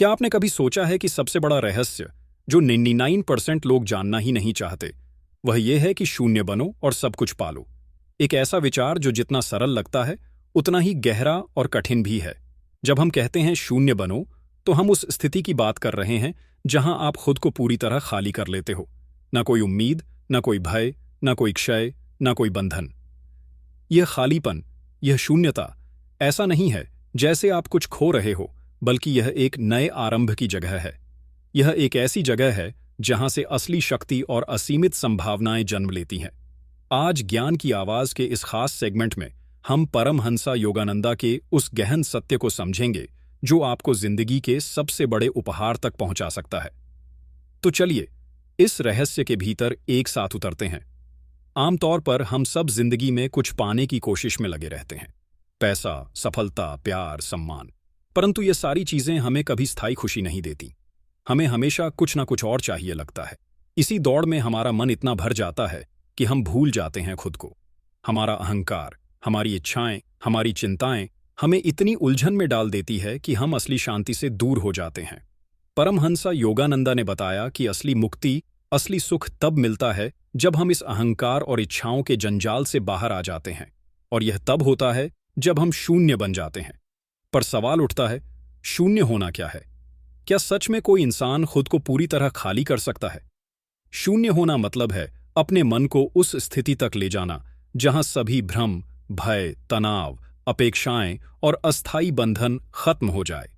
क्या आपने कभी सोचा है कि सबसे बड़ा रहस्य जो 99% लोग जानना ही नहीं चाहते, वह यह है कि शून्य बनो और सब कुछ पालो। एक ऐसा विचार जो जितना सरल लगता है उतना ही गहरा और कठिन भी है। जब हम कहते हैं शून्य बनो, तो हम उस स्थिति की बात कर रहे हैं जहां आप खुद को पूरी तरह खाली कर लेते हो। न कोई उम्मीद, न कोई भय, न कोई क्षय, न कोई बंधन। यह खालीपन, यह शून्यता ऐसा नहीं है जैसे आप कुछ खो रहे हो, बल्कि यह एक नए आरंभ की जगह है। यह एक ऐसी जगह है जहां से असली शक्ति और असीमित संभावनाएं जन्म लेती हैं। आज ज्ञान की आवाज के इस खास सेगमेंट में हम परमहंसा योगानंदा के उस गहन सत्य को समझेंगे जो आपको जिंदगी के सबसे बड़े उपहार तक पहुंचा सकता है। तो चलिए इस रहस्य के भीतर एक साथ उतरते हैं। आमतौर पर हम सब जिंदगी में कुछ पाने की कोशिश में लगे रहते हैं, पैसा, सफलता, प्यार, सम्मान। परंतु ये सारी चीजें हमें कभी स्थायी खुशी नहीं देती। हमें हमेशा कुछ ना कुछ और चाहिए लगता है। इसी दौड़ में हमारा मन इतना भर जाता है कि हम भूल जाते हैं खुद को। हमारा अहंकार, हमारी इच्छाएं, हमारी चिंताएं हमें इतनी उलझन में डाल देती है कि हम असली शांति से दूर हो जाते हैं। परमहंसा योगानंदा ने बताया कि असली मुक्ति, असली सुख तब मिलता है जब हम इस अहंकार और इच्छाओं के जंजाल से बाहर आ जाते हैं, और यह तब होता है जब हम शून्य बन जाते हैं। पर सवाल उठता है, शून्य होना क्या है? क्या सच में कोई इंसान खुद को पूरी तरह खाली कर सकता है? शून्य होना मतलब है अपने मन को उस स्थिति तक ले जाना जहां सभी भ्रम, भय, तनाव, अपेक्षाएं और अस्थायी बंधन खत्म हो जाए।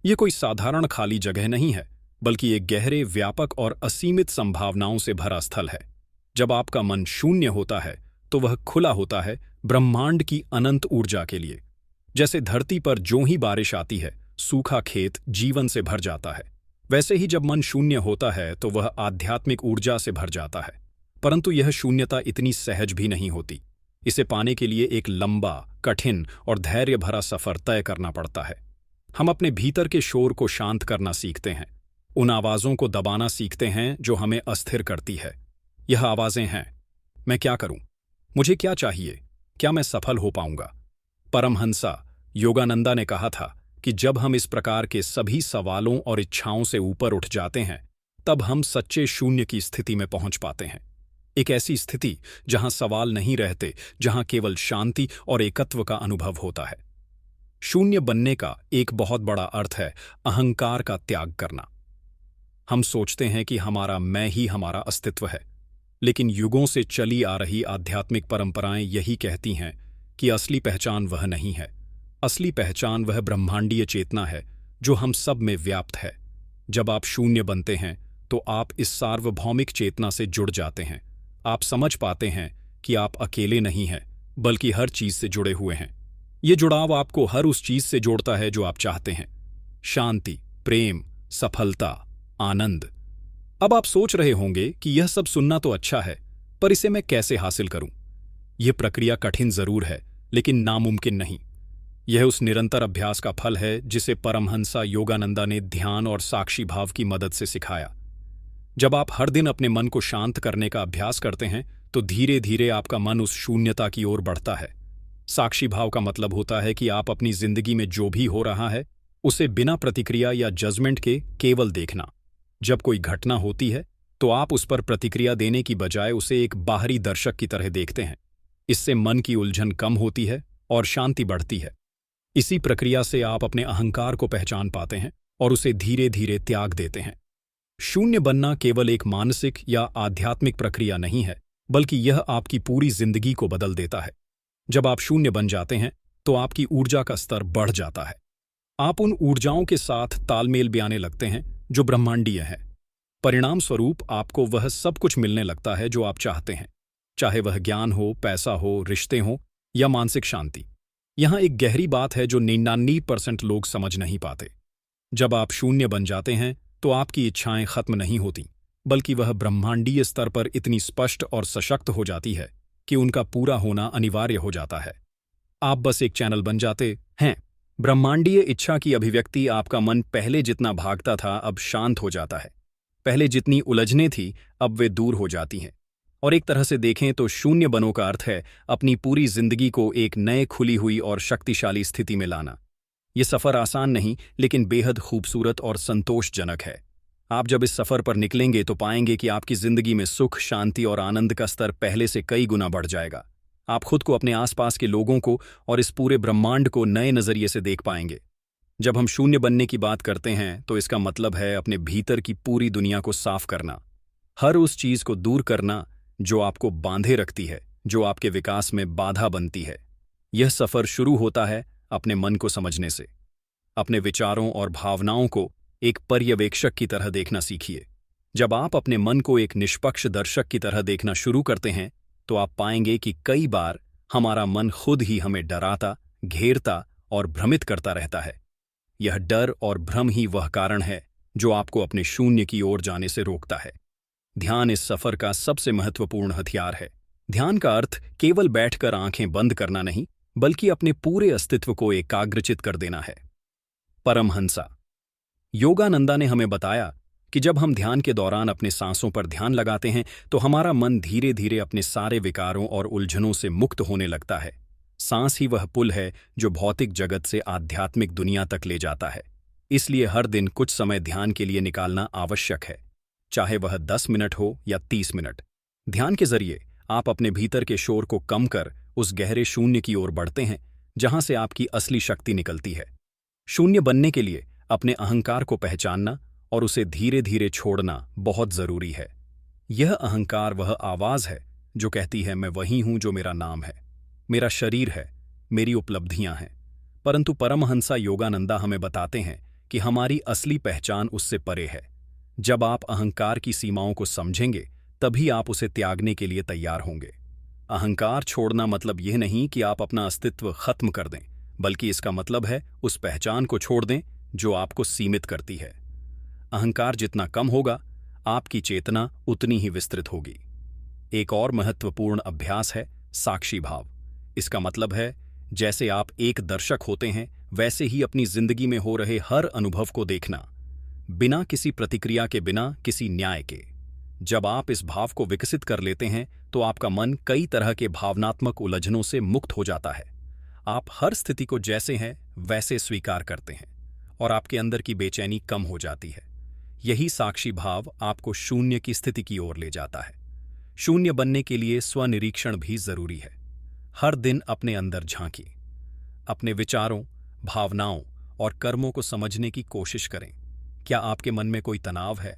ये कोई साधारण खाली जगह नहीं है, बल्कि एक गहरे, व्यापक और असीमित संभावनाओं से भरा स्थल है। जब आपका मन शून्य होता है तो वह खुला होता है ब्रह्मांड की अनंत ऊर्जा के लिए। जैसे धरती पर जो ही बारिश आती है, सूखा खेत जीवन से भर जाता है, वैसे ही जब मन शून्य होता है तो वह आध्यात्मिक ऊर्जा से भर जाता है। परंतु यह शून्यता इतनी सहज भी नहीं होती। इसे पाने के लिए एक लंबा, कठिन और धैर्य भरा सफर तय करना पड़ता है। हम अपने भीतर के शोर को शांत करना सीखते हैं, उन आवाज़ों को दबाना सीखते हैं जो हमें अस्थिर करती है। यह आवाज़ें हैं, मैं क्या करूं? मुझे क्या चाहिए? क्या मैं सफल हो पाऊंगा? परमहंसा योगानंदा ने कहा था कि जब हम इस प्रकार के सभी सवालों और इच्छाओं से ऊपर उठ जाते हैं, तब हम सच्चे शून्य की स्थिति में पहुंच पाते हैं। एक ऐसी स्थिति जहां सवाल नहीं रहते, जहां केवल शांति और एकत्व का अनुभव होता है। शून्य बनने का एक बहुत बड़ा अर्थ है अहंकार का त्याग करना। हम सोचते हैं कि हमारा मैं ही हमारा अस्तित्व है, लेकिन युगों से चली आ रही आध्यात्मिक परंपराएं यही कहती हैं कि असली पहचान वह नहीं है। असली पहचान वह ब्रह्मांडीय चेतना है जो हम सब में व्याप्त है। जब आप शून्य बनते हैं तो आप इस सार्वभौमिक चेतना से जुड़ जाते हैं। आप समझ पाते हैं कि आप अकेले नहीं हैं, बल्कि हर चीज से जुड़े हुए हैं। ये जुड़ाव आपको हर उस चीज से जोड़ता है जो आप चाहते हैं: शांति, प्रेम, सफलता, आनंद। अब आप सोच रहे होंगे कि यह सब सुनना तो अच्छा है, पर इसे मैं कैसे हासिल करूं? यह प्रक्रिया कठिन जरूर है, लेकिन नामुमकिन नहीं। यह उस निरंतर अभ्यास का फल है जिसे परमहंसा योगानंदा ने ध्यान और साक्षी भाव की मदद से सिखाया। जब आप हर दिन अपने मन को शांत करने का अभ्यास करते हैं, तो धीरे धीरे आपका मन उस शून्यता की ओर बढ़ता है। साक्षी भाव का मतलब होता है कि आप अपनी जिंदगी में जो भी हो रहा है, उसे बिना प्रतिक्रिया या जजमेंट के केवल देखना। जब कोई घटना होती है, तो आप उस पर प्रतिक्रिया देने की बजाय उसे एक बाहरी दर्शक की तरह देखते हैं। इससे मन की उलझन कम होती है और शांति बढ़ती है। इसी प्रक्रिया से आप अपने अहंकार को पहचान पाते हैं और उसे धीरे धीरे त्याग देते हैं। शून्य बनना केवल एक मानसिक या आध्यात्मिक प्रक्रिया नहीं है, बल्कि यह आपकी पूरी जिंदगी को बदल देता है। जब आप शून्य बन जाते हैं, तो आपकी ऊर्जा का स्तर बढ़ जाता है। आप उन ऊर्जाओं के साथ तालमेल बयाने लगते हैं जो ब्रह्मांडीय है। परिणाम स्वरूप आपको वह सब कुछ मिलने लगता है जो आप चाहते हैं, चाहे वह ज्ञान हो, पैसा हो, रिश्ते हों या मानसिक शांति। यहां एक गहरी बात है जो 99% लोग समझ नहीं पाते। जब आप शून्य बन जाते हैं, तो आपकी इच्छाएं खत्म नहीं होती, बल्कि वह ब्रह्मांडीय स्तर पर इतनी स्पष्ट और सशक्त हो जाती है कि उनका पूरा होना अनिवार्य हो जाता है। आप बस एक चैनल बन जाते हैं। ब्रह्मांडीय इच्छा की अभिव्यक्ति आपका मन पहले जितना भागता था अब शांत हो जाता है। पहले जितनी उलझनें थी अब वे दूर हो जाती हैं। और एक तरह से देखें तो शून्य बनो का अर्थ है अपनी पूरी जिंदगी को एक नए, खुली हुई और शक्तिशाली स्थिति में लाना। ये सफ़र आसान नहीं, लेकिन बेहद खूबसूरत और संतोषजनक है। आप जब इस सफ़र पर निकलेंगे तो पाएंगे कि आपकी ज़िंदगी में सुख, शांति और आनंद का स्तर पहले से कई गुना बढ़ जाएगा। आप खुद को, अपने आसपास के लोगों को और इस पूरे ब्रह्मांड को नए नज़रिए से देख पाएंगे। जब हम शून्य बनने की बात करते हैं तो इसका मतलब है अपने भीतर की पूरी दुनिया को साफ करना, हर उस चीज़ को दूर करना जो आपको बांधे रखती है, जो आपके विकास में बाधा बनती है। यह सफ़र शुरू होता है अपने मन को समझने से। अपने विचारों और भावनाओं को एक पर्यवेक्षक की तरह देखना सीखिए। जब आप अपने मन को एक निष्पक्ष दर्शक की तरह देखना शुरू करते हैं तो आप पाएंगे कि कई बार हमारा मन खुद ही हमें डराता, घेरता और भ्रमित करता रहता है। यह डर और भ्रम ही वह कारण है जो आपको अपने शून्य की ओर जाने से रोकता है। ध्यान इस सफर का सबसे महत्वपूर्ण हथियार है। ध्यान का अर्थ केवल बैठकर आंखें बंद करना नहीं, बल्कि अपने पूरे अस्तित्व को एकाग्रचित कर देना है। परमहंसा योगानंदा ने हमें बताया कि जब हम ध्यान के दौरान अपने सांसों पर ध्यान लगाते हैं तो हमारा मन धीरे धीरे अपने सारे विकारों और उलझनों से मुक्त होने लगता है। सांस ही वह पुल है जो भौतिक जगत से आध्यात्मिक दुनिया तक ले जाता है। इसलिए हर दिन कुछ समय ध्यान के लिए निकालना आवश्यक है, चाहे वह 10 मिनट हो या 30 मिनट। ध्यान के जरिए आप अपने भीतर के शोर को कम कर उस गहरे शून्य की ओर बढ़ते हैं जहां से आपकी असली शक्ति निकलती है। शून्य बनने के लिए अपने अहंकार को पहचानना और उसे धीरे धीरे छोड़ना बहुत जरूरी है। यह अहंकार वह आवाज है जो कहती है, मैं वही हूं जो मेरा नाम है, मेरा शरीर है, मेरी उपलब्धियां हैं। परंतु परमहंसा योगानंदा हमें बताते हैं कि हमारी असली पहचान उससे परे है। जब आप अहंकार की सीमाओं को समझेंगे तभी आप उसे त्यागने के लिए तैयार होंगे। अहंकार छोड़ना मतलब यह नहीं कि आप अपना अस्तित्व खत्म कर दें, बल्कि इसका मतलब है उस पहचान को छोड़ दें जो आपको सीमित करती है। अहंकार जितना कम होगा, आपकी चेतना उतनी ही विस्तृत होगी। एक और महत्वपूर्ण अभ्यास है साक्षी भाव। इसका मतलब है जैसे आप एक दर्शक होते हैं, वैसे ही अपनी जिंदगी में हो रहे हर अनुभव को देखना, बिना किसी प्रतिक्रिया के, बिना किसी न्याय के। जब आप इस भाव को विकसित कर लेते हैं तो आपका मन कई तरह के भावनात्मक उलझनों से मुक्त हो जाता है। आप हर स्थिति को जैसे हैं वैसे स्वीकार करते हैं और आपके अंदर की बेचैनी कम हो जाती है। यही साक्षी भाव आपको शून्य की स्थिति की ओर ले जाता है। शून्य बनने के लिए स्वनिरीक्षण भी जरूरी है। हर दिन अपने अंदर झांकिए, अपने विचारों, भावनाओं और कर्मों को समझने की कोशिश करें। क्या आपके मन में कोई तनाव है?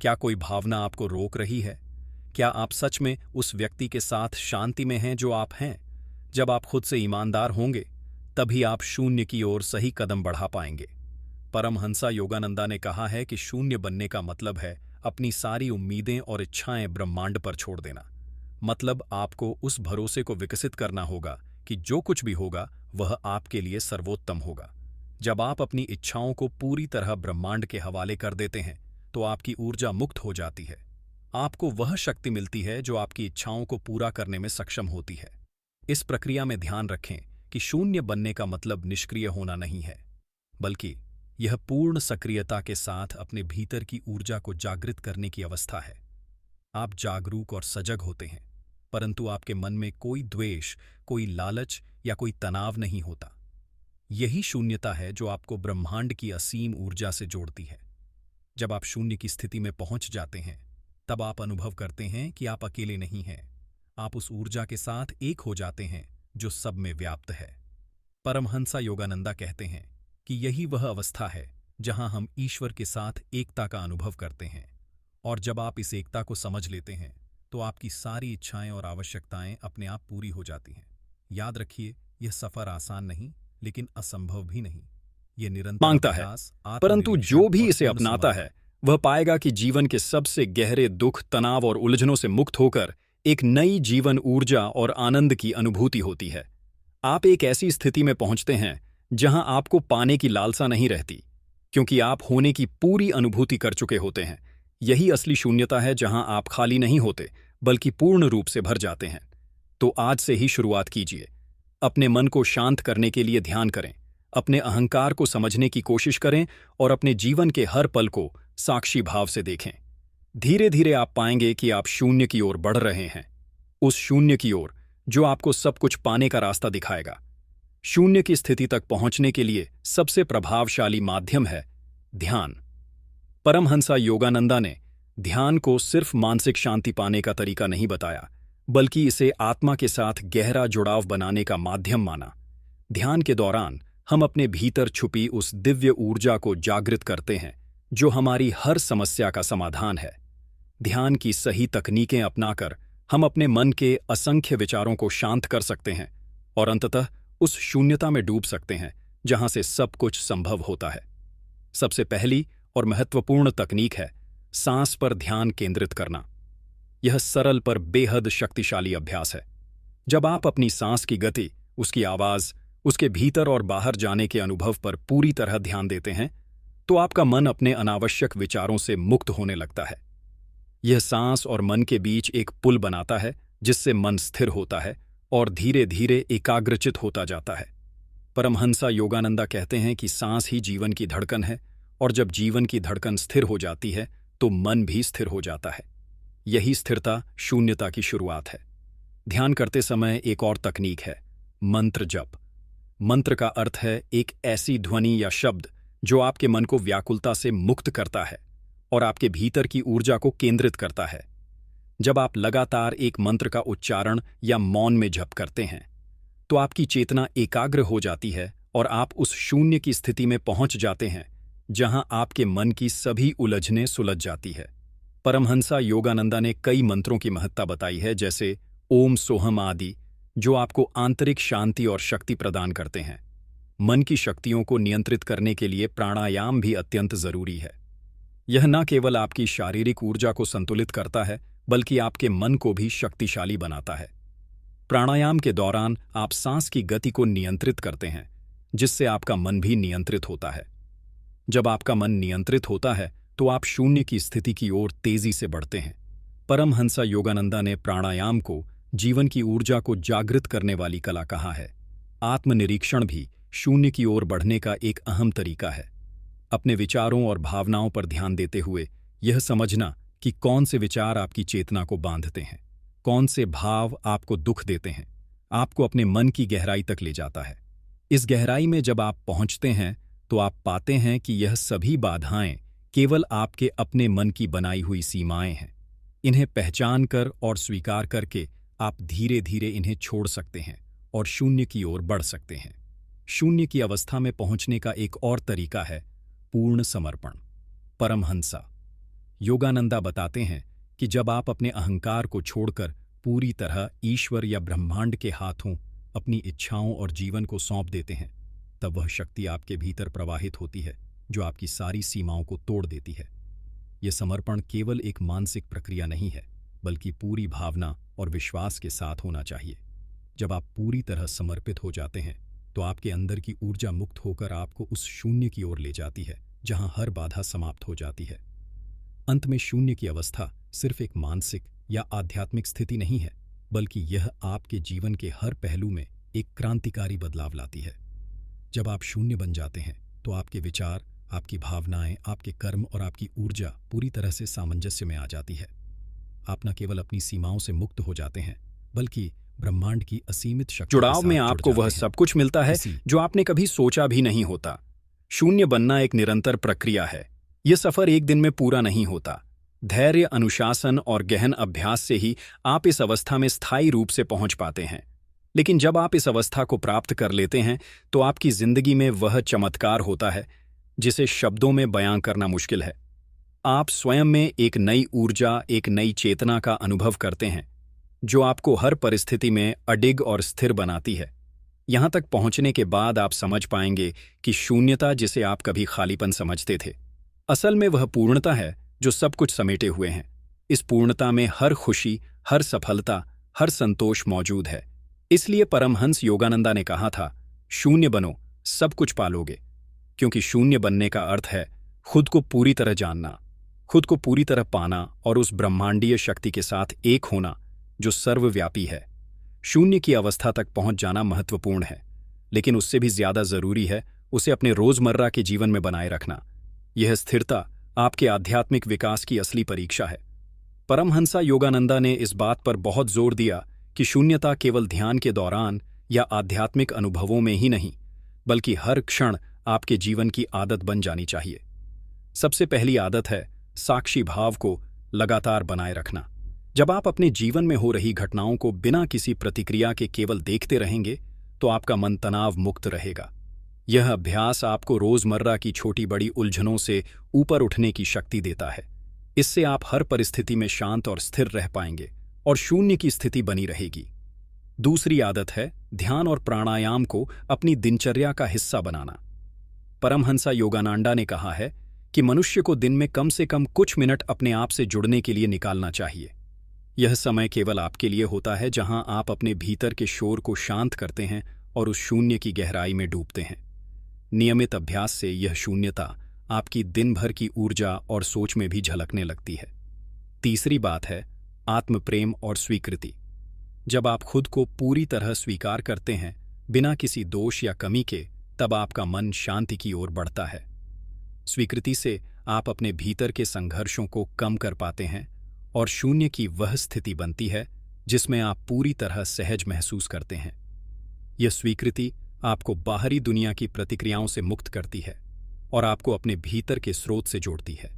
क्या कोई भावना आपको रोक रही है? क्या आप सच में उस व्यक्ति के साथ शांति में हैं जो आप हैं? जब आप खुद से ईमानदार होंगे तभी आप शून्य की ओर सही कदम बढ़ा पाएंगे। परमहंसा योगानंदा ने कहा है कि शून्य बनने का मतलब है अपनी सारी उम्मीदें और इच्छाएं ब्रह्मांड पर छोड़ देना। मतलब आपको उस भरोसे को विकसित करना होगा कि जो कुछ भी होगा वह आपके लिए सर्वोत्तम होगा। जब आप अपनी इच्छाओं को पूरी तरह ब्रह्मांड के हवाले कर देते हैं तो आपकी ऊर्जा मुक्त हो जाती है। आपको वह शक्ति मिलती है जो आपकी इच्छाओं को पूरा करने में सक्षम होती है। इस प्रक्रिया में ध्यान रखें कि शून्य बनने का मतलब निष्क्रिय होना नहीं है, बल्कि यह पूर्ण सक्रियता के साथ अपने भीतर की ऊर्जा को जागृत करने की अवस्था है। आप जागरूक और सजग होते हैं, परंतु आपके मन में कोई द्वेष, कोई लालच या कोई तनाव नहीं होता। यही शून्यता है जो आपको ब्रह्मांड की असीम ऊर्जा से जोड़ती है। जब आप शून्य की स्थिति में पहुंच जाते हैं तब आप अनुभव करते हैं कि आप अकेले नहीं हैं। आप उस ऊर्जा के साथ एक हो जाते हैं जो सब में व्याप्त है। परमहंसा योगानंदा कहते हैं कि यही वह अवस्था है जहां हम ईश्वर के साथ एकता का अनुभव करते हैं। और जब आप इस एकता को समझ लेते हैं तो आपकी सारी इच्छाएं और आवश्यकताएं अपने आप पूरी हो जाती हैं। याद रखिए, यह सफर आसान नहीं, लेकिन असंभव भी नहीं। ये निरंतर मांगता है, परंतु जो भी इसे अपनाता है वह पाएगा कि जीवन के सबसे गहरे दुख, तनाव और उलझनों से मुक्त होकर एक नई जीवन ऊर्जा और आनंद की अनुभूति होती है। आप एक ऐसी स्थिति में पहुंचते हैं जहां आपको पाने की लालसा नहीं रहती, क्योंकि आप होने की पूरी अनुभूति कर चुके होते हैं। यही असली शून्यता है जहां आप खाली नहीं होते, बल्कि पूर्ण रूप से भर जाते हैं। तो आज से ही शुरुआत कीजिए। अपने मन को शांत करने के लिए ध्यान करें, अपने अहंकार को समझने की कोशिश करें और अपने जीवन के हर पल को साक्षी भाव से देखें। धीरे धीरे आप पाएंगे कि आप शून्य की ओर बढ़ रहे हैं, उस शून्य की ओर जो आपको सब कुछ पाने का रास्ता दिखाएगा। शून्य की स्थिति तक पहुंचने के लिए सबसे प्रभावशाली माध्यम है ध्यान। परमहंसा योगानंदा ने ध्यान को सिर्फ मानसिक शांति पाने का तरीका नहीं बताया, बल्कि इसे आत्मा के साथ गहरा जुड़ाव बनाने का माध्यम माना। ध्यान के दौरान हम अपने भीतर छुपी उस दिव्य ऊर्जा को जागृत करते हैं जो हमारी हर समस्या का समाधान है। ध्यान की सही तकनीकें अपनाकर हम अपने मन के असंख्य विचारों को शांत कर सकते हैं और अंततः उस शून्यता में डूब सकते हैं जहां से सब कुछ संभव होता है। सबसे पहली और महत्वपूर्ण तकनीक है सांस पर ध्यान केंद्रित करना। यह सरल पर बेहद शक्तिशाली अभ्यास है। जब आप अपनी सांस की गति, उसकी आवाज, उसके भीतर और बाहर जाने के अनुभव पर पूरी तरह ध्यान देते हैं, तो आपका मन अपने अनावश्यक विचारों से मुक्त होने लगता है। यह सांस और मन के बीच एक पुल बनाता है जिससे मन स्थिर होता है और धीरे धीरे एकाग्रचित होता जाता है। परमहंसा योगानंदा कहते हैं कि सांस ही जीवन की धड़कन है और जब जीवन की धड़कन स्थिर हो जाती है तो मन भी स्थिर हो जाता है। यही स्थिरता शून्यता की शुरुआत है। ध्यान करते समय एक और तकनीक है मंत्र जप। मंत्र का अर्थ है एक ऐसी ध्वनि या शब्द जो आपके मन को व्याकुलता से मुक्त करता है और आपके भीतर की ऊर्जा को केंद्रित करता है। जब आप लगातार एक मंत्र का उच्चारण या मौन में जप करते हैं तो आपकी चेतना एकाग्र हो जाती है और आप उस शून्य की स्थिति में पहुंच जाते हैं जहां आपके मन की सभी उलझनें सुलझ जाती है। परमहंसा योगानंदा ने कई मंत्रों की महत्ता बताई है, जैसे ओम सोहम आदि, जो आपको आंतरिक शांति और शक्ति प्रदान करते हैं। मन की शक्तियों को नियंत्रित करने के लिए प्राणायाम भी अत्यंत जरूरी है। यह न केवल आपकी शारीरिक ऊर्जा को संतुलित करता है, बल्कि आपके मन को भी शक्तिशाली बनाता है। प्राणायाम के दौरान आप सांस की गति को नियंत्रित करते हैं, जिससे आपका मन भी नियंत्रित होता है। जब आपका मन नियंत्रित होता है तो आप शून्य की स्थिति की ओर तेजी से बढ़ते हैं। परमहंसा योगानंदा ने प्राणायाम को जीवन की ऊर्जा को जागृत करने वाली कला कहा है। आत्मनिरीक्षण भी शून्य की ओर बढ़ने का एक अहम तरीका है। अपने विचारों और भावनाओं पर ध्यान देते हुए यह समझना कि कौन से विचार आपकी चेतना को बांधते हैं, कौन से भाव आपको दुख देते हैं, आपको अपने मन की गहराई तक ले जाता है। इस गहराई में जब आप पहुंचते हैं तो आप पाते हैं कि यह सभी बाधाएं केवल आपके अपने मन की बनाई हुई सीमाएं हैं। इन्हें पहचान कर और स्वीकार करके आप धीरे धीरे इन्हें छोड़ सकते हैं और शून्य की ओर बढ़ सकते हैं। शून्य की अवस्था में पहुंचने का एक और तरीका है पूर्ण समर्पण। परमहंसा योगानंदा बताते हैं कि जब आप अपने अहंकार को छोड़कर पूरी तरह ईश्वर या ब्रह्मांड के हाथों अपनी इच्छाओं और जीवन को सौंप देते हैं, तब वह शक्ति आपके भीतर प्रवाहित होती है जो आपकी सारी सीमाओं को तोड़ देती है। यह समर्पण केवल एक मानसिक प्रक्रिया नहीं है, बल्कि पूरी भावना और विश्वास के साथ होना चाहिए। जब आप पूरी तरह समर्पित हो जाते हैं तो आपके अंदर की ऊर्जा मुक्त होकर आपको उस शून्य की ओर ले जाती है जहां हर बाधा समाप्त हो जाती है। अंत में शून्य की अवस्था सिर्फ एक मानसिक या आध्यात्मिक स्थिति नहीं है, बल्कि यह आपके जीवन के हर पहलू में एक क्रांतिकारी बदलाव लाती है। जब आप शून्य बन जाते हैं तो आपके विचार, आपकी भावनाएं, आपके कर्म और आपकी ऊर्जा पूरी तरह से सामंजस्य में आ जाती है। आप न केवल अपनी सीमाओं से मुक्त हो जाते हैं, बल्कि ब्रह्मांड की असीमित शक्ति जुड़ाव में आपको वह सब कुछ मिलता है जो आपने कभी सोचा भी नहीं होता। शून्य बनना एक निरंतर प्रक्रिया है। यह सफर एक दिन में पूरा नहीं होता। धैर्य, अनुशासन और गहन अभ्यास से ही आप इस अवस्था में स्थायी रूप से पहुंच पाते हैं। लेकिन जब आप इस अवस्था को प्राप्त कर लेते हैं तो आपकी जिंदगी में वह चमत्कार होता है जिसे शब्दों में बयां करना मुश्किल है। आप स्वयं में एक नई ऊर्जा, एक नई चेतना का अनुभव करते हैं जो आपको हर परिस्थिति में अडिग और स्थिर बनाती है। यहां तक पहुंचने के बाद आप समझ पाएंगे कि शून्यता, जिसे आप कभी खालीपन समझते थे, असल में वह पूर्णता है जो सब कुछ समेटे हुए हैं। इस पूर्णता में हर खुशी, हर सफलता, हर संतोष मौजूद है। इसलिए परमहंस योगानंदा ने कहा था, शून्य बनो, सब कुछ पालोगे। क्योंकि शून्य बनने का अर्थ है खुद को पूरी तरह जानना, खुद को पूरी तरह पाना और उस ब्रह्मांडीय शक्ति के साथ एक होना जो सर्वव्यापी है। शून्य की अवस्था तक पहुंच जाना महत्वपूर्ण है, लेकिन उससे भी ज्यादा जरूरी है उसे अपने रोजमर्रा के जीवन में बनाए रखना। यह स्थिरता आपके आध्यात्मिक विकास की असली परीक्षा है। परमहंसा योगानंदा ने इस बात पर बहुत जोर दिया कि शून्यता केवल ध्यान के दौरान या आध्यात्मिक अनुभवों में ही नहीं, बल्कि हर क्षण आपके जीवन की आदत बन जानी चाहिए। सबसे पहली आदत है साक्षी भाव को लगातार बनाए रखना। जब आप अपने जीवन में हो रही घटनाओं को बिना किसी प्रतिक्रिया के केवल देखते रहेंगे, तो आपका मन तनाव मुक्त रहेगा। यह अभ्यास आपको रोजमर्रा की छोटी बड़ी उलझनों से ऊपर उठने की शक्ति देता है। इससे आप हर परिस्थिति में शांत और स्थिर रह पाएंगे और शून्य की स्थिति बनी रहेगी। दूसरी आदत है ध्यान और प्राणायाम को अपनी दिनचर्या का हिस्सा बनाना। परमहंसा योगानंदा ने कहा है कि मनुष्य को दिन में कम से कम कुछ मिनट अपने आप से जुड़ने के लिए निकालना चाहिए। यह समय केवल आपके लिए होता है जहां आप अपने भीतर के शोर को शांत करते हैं और उस शून्य की गहराई में डूबते हैं। नियमित अभ्यास से यह शून्यता आपकी दिन भर की ऊर्जा और सोच में भी झलकने लगती है। तीसरी बात है आत्मप्रेम और स्वीकृति। जब आप खुद को पूरी तरह स्वीकार करते हैं, बिना किसी दोष या कमी के, तब आपका मन शांति की ओर बढ़ता है। स्वीकृति से आप अपने भीतर के संघर्षों को कम कर पाते हैं और शून्य की वह स्थिति बनती है जिसमें आप पूरी तरह सहज महसूस करते हैं। यह स्वीकृति आपको बाहरी दुनिया की प्रतिक्रियाओं से मुक्त करती है और आपको अपने भीतर के स्रोत से जोड़ती है।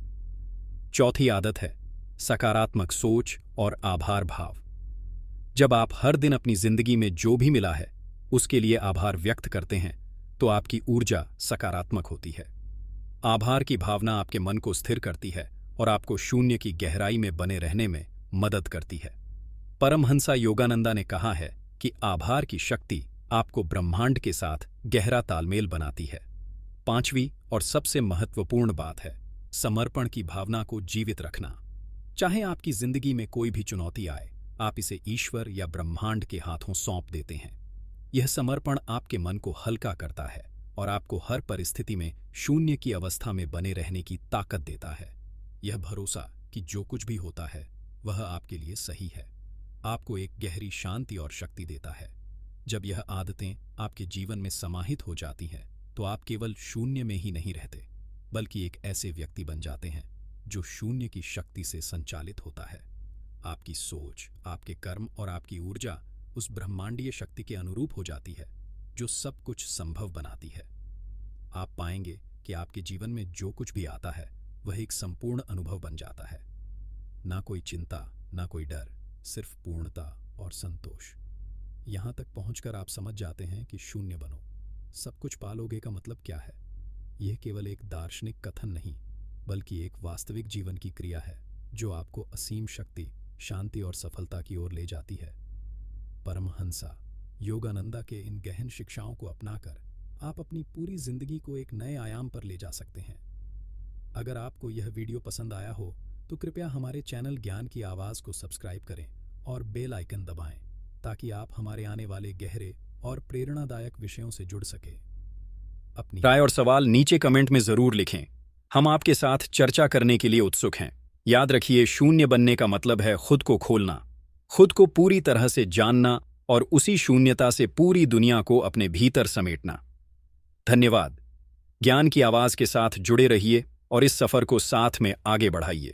चौथी आदत है सकारात्मक सोच और आभार भाव। जब आप हर दिन अपनी जिंदगी में जो भी मिला है उसके लिए आभार व्यक्त करते हैं, तो आपकी ऊर्जा सकारात्मक होती है। आभार की भावना आपके मन को स्थिर करती है और आपको शून्य की गहराई में बने रहने में मदद करती है। परमहंसा योगानंदा ने कहा है कि आभार की शक्ति आपको ब्रह्मांड के साथ गहरा तालमेल बनाती है। पांचवी और सबसे महत्वपूर्ण बात है समर्पण की भावना को जीवित रखना। चाहे आपकी जिंदगी में कोई भी चुनौती आए, आप इसे ईश्वर या ब्रह्मांड के हाथों सौंप देते हैं। यह समर्पण आपके मन को हल्का करता है और आपको हर परिस्थिति में शून्य की अवस्था में बने रहने की ताकत देता है। यह भरोसा कि जो कुछ भी होता है वह आपके लिए सही है, आपको एक गहरी शांति और शक्ति देता है। जब यह आदतें आपके जीवन में समाहित हो जाती हैं, तो आप केवल शून्य में ही नहीं रहते, बल्कि एक ऐसे व्यक्ति बन जाते हैं जो शून्य की शक्ति से संचालित होता है। आपकी सोच, आपके कर्म और आपकी ऊर्जा उस ब्रह्मांडीय शक्ति के अनुरूप हो जाती है जो सब कुछ संभव बनाती है। आप पाएंगे कि आपके जीवन में जो कुछ भी आता है वह एक संपूर्ण अनुभव बन जाता है। ना कोई चिंता, ना कोई डर, सिर्फ पूर्णता और संतोष। यहाँ तक पहुंचकर आप समझ जाते हैं कि शून्य बनो, सब कुछ पालोगे का मतलब क्या है। यह केवल एक दार्शनिक कथन नहीं, बल्कि एक वास्तविक जीवन की क्रिया है जो आपको असीम शक्ति, शांति और सफलता की ओर ले जाती है। परमहंसा योगानंदा के इन गहन शिक्षाओं को अपनाकर आप अपनी पूरी जिंदगी को एक नए आयाम पर ले जा सकते हैं। अगर आपको यह वीडियो पसंद आया हो तो कृपया हमारे चैनल ज्ञान की आवाज़ को सब्सक्राइब करें और बेल आइकन दबाएं, ताकि आप हमारे आने वाले गहरे और प्रेरणादायक विषयों से जुड़ सकें। अपनी राय और सवाल नीचे कमेंट में जरूर लिखें, हम आपके साथ चर्चा करने के लिए उत्सुक हैं। याद रखिए, शून्य बनने का मतलब है खुद को खोलना, खुद को पूरी तरह से जानना और उसी शून्यता से पूरी दुनिया को अपने भीतर समेटना। धन्यवाद। ज्ञान की आवाज़ के साथ जुड़े रहिए और इस सफ़र को साथ में आगे बढ़ाइए।